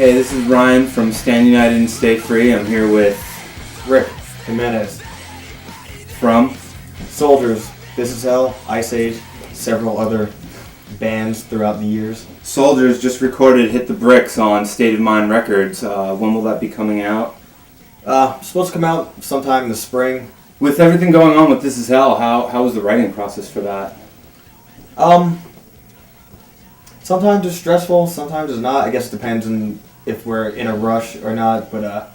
Hey, this is Ryan from Stand United and Stay Free. I'm here with Rick Jimenez from Soldiers, This Is Hell, Ice Age, several other bands throughout the years. Soldiers just recorded Hit the Bricks on State of Mind Records. When will that be coming out? Supposed to come out sometime in the spring. With everything going on with This Is Hell, how was the writing process for that? Sometimes it's stressful, sometimes it's not. I guess it depends on if we're in a rush or not, but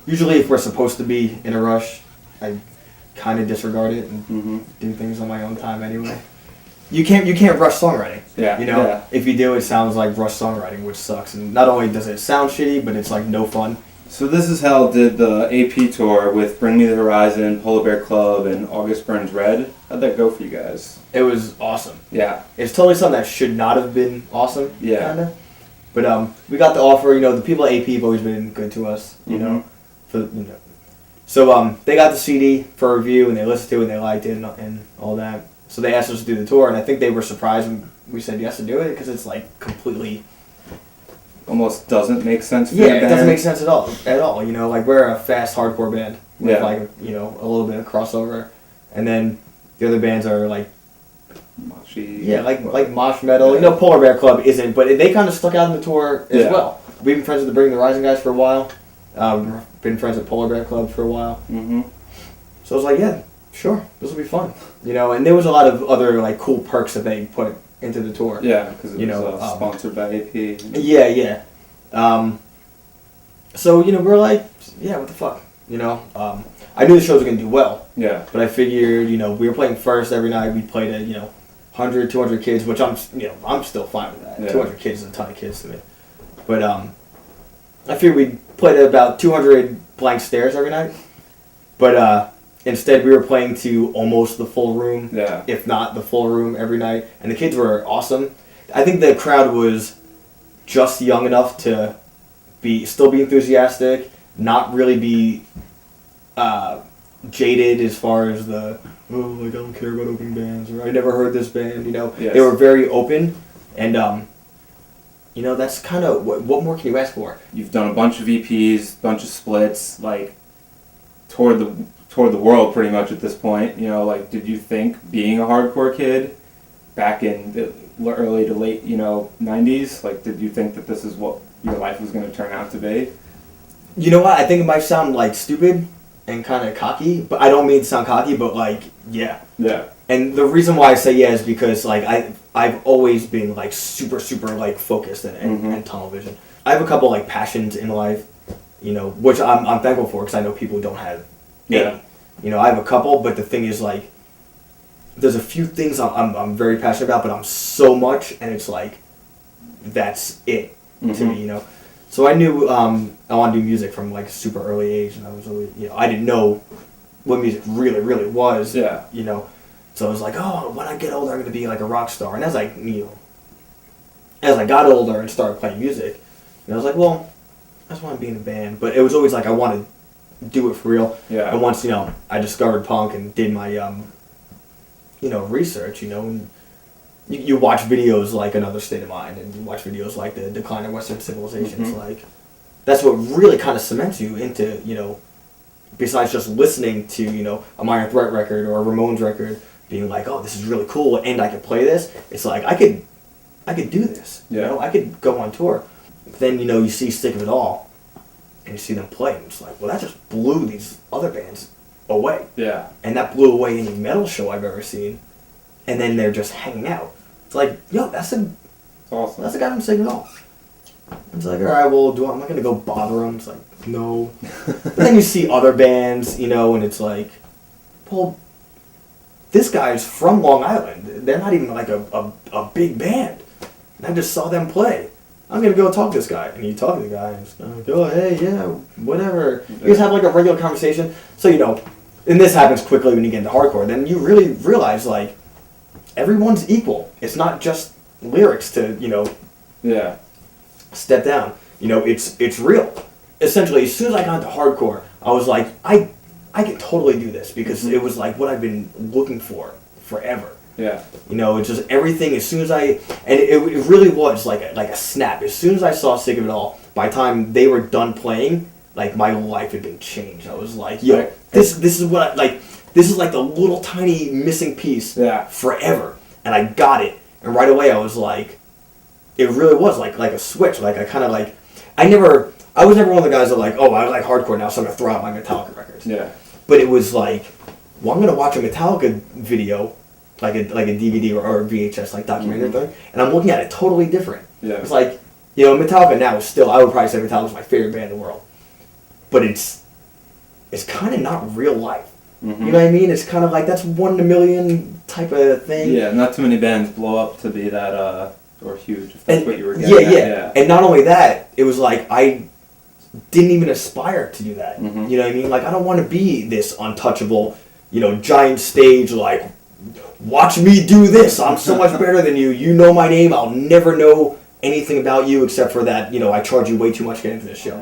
usually if we're supposed to be in a rush, I kind of disregard it and do things on my own time anyway. You can't rush songwriting. Yeah. You know, yeah. If you do, it sounds like rush songwriting, which sucks. And not only does it sound shitty, but it's like no fun. So This Is Hell did the AP tour with Bring Me the Horizon, Polar Bear Club, and August Burns Red. How'd that go for you guys? It was awesome. Yeah. It's totally something that should not have been awesome. Yeah. Kinda. But we got the offer. You know, the people at AP have always been good to us. You know, So they got the CD for review and they listened to it and they liked it and all that. So they asked us to do the tour and I think they were surprised when we said yes to do it because it's like completely. Almost doesn't make sense for Yeah, your it band. doesn't make sense at all. You know, like we're a fast hardcore band with Yeah. like a little bit of crossover, and then the other bands are like. Moshy. Yeah, like mosh metal. You know, Polar Bear Club isn't, but they kind of stuck out in the tour as well. We've been friends with the Bring the Rising guys for a while. Been friends with Polar Bear Club for a while. Mm-hmm. So I was like, yeah, sure, this will be fun. You know, and there was a lot of other like cool perks that they put into the tour. Yeah, because it was sponsored by AP. Yeah. So we're like, yeah, what the fuck, I knew the shows were gonna do well. Yeah. But I figured, we were playing first every night. We played at 100, 200 kids, which I'm still fine with that. Yeah. 200 kids is a ton of kids to me. But I figured we played at about 200 blank stares every night. But instead, we were playing to almost the full room, if not the full room every night. And the kids were awesome. I think the crowd was just young enough to still be enthusiastic, not really be jaded as far as I don't care about opening bands, or I never heard this band, Yes. They were very open, and that's kind of, what more can you ask for? You've done a bunch of EPs, bunch of splits, like, toured the world pretty much at this point, did you think being a hardcore kid back in the early to late, 90s, did you think that this is what your life was going to turn out to be? You know what, I think it might sound, stupid and kind of cocky, but I don't mean to sound cocky, but, yeah. Yeah. And the reason why I say yeah is because, I've always been, super, super, focused and tunnel vision. I have a couple, passions in life, which I'm thankful for because I know people don't have any. I have a couple, but the thing is, there's a few things I'm very passionate about, but I'm so much, and it's, that's it to me, So I knew I wanted to do music from, a super early age, and I was always, I didn't know what music really, really was, So I was like, oh, when I get older, I'm going to be, a rock star. And as I got older and started playing music, I was like, well, I just want to be in a band. But it was always I wanted to do it for real. Yeah. And once, I discovered punk and did my, research, and you watch videos like Another State of Mind, and you watch videos like The Decline of Western Civilization. It's that's what really kind of cements you into, besides just listening to, a Minor Threat record or a Ramones record, being like, oh, this is really cool, and I could play this. It's I could do this. Yeah. I could go on tour. Then, you see Sick of It All, and you see them play, and it's well, that just blew these other bands away. Yeah. And that blew away any metal show I've ever seen. And then they're just hanging out. It's yo, that's awesome. That's the guy from Sick of It All. It's all right, well, I'm not going to go bother him. It's no. But then you see other bands, and it's well, this guy's from Long Island. They're not even a big band. And I just saw them play. I'm going to go talk to this guy. And you talk to the guy, and it's oh, hey, yeah, whatever. You just have a regular conversation. So, and this happens quickly when you get into hardcore. Then you really realize, everyone's equal. It's not just lyrics to, step down. It's real. Essentially, as soon as I got into hardcore, I was like, I can totally do this because it was what I've been looking for forever. Yeah. It's just everything. As soon as it really was like a snap. As soon as I saw Sick of It All, by the time they were done playing, like my life had been changed. I was like, yo, this is what I, like. This is like the little tiny missing piece forever, and I got it. And right away, I was like, it really was like a switch. Like I kind of like, I was never one of the guys that like, oh, I like hardcore now, so I'm gonna throw out my Metallica records. Yeah. But it was like, well, I'm gonna watch a Metallica video, like a DVD or a VHS like documentary thing, and I'm looking at it totally different. Yeah. It's like, you know, Metallica now is still, I would probably say Metallica is my favorite band in the world, but it's kind of not real life. Mm-hmm. You know what I mean? It's kind of like, that's 1 in a million type of thing. Yeah, not too many bands blow up to be that, or huge, if that's what you were getting at. Yeah. And not only that, it was like, I didn't even aspire to do that. Mm-hmm. You know what I mean? Like, I don't want to be this untouchable, you know, giant stage, like, watch me do this. I'm so much better than you. You know my name. I'll never know anything about you except for that, you know, I charge you way too much to get into this show.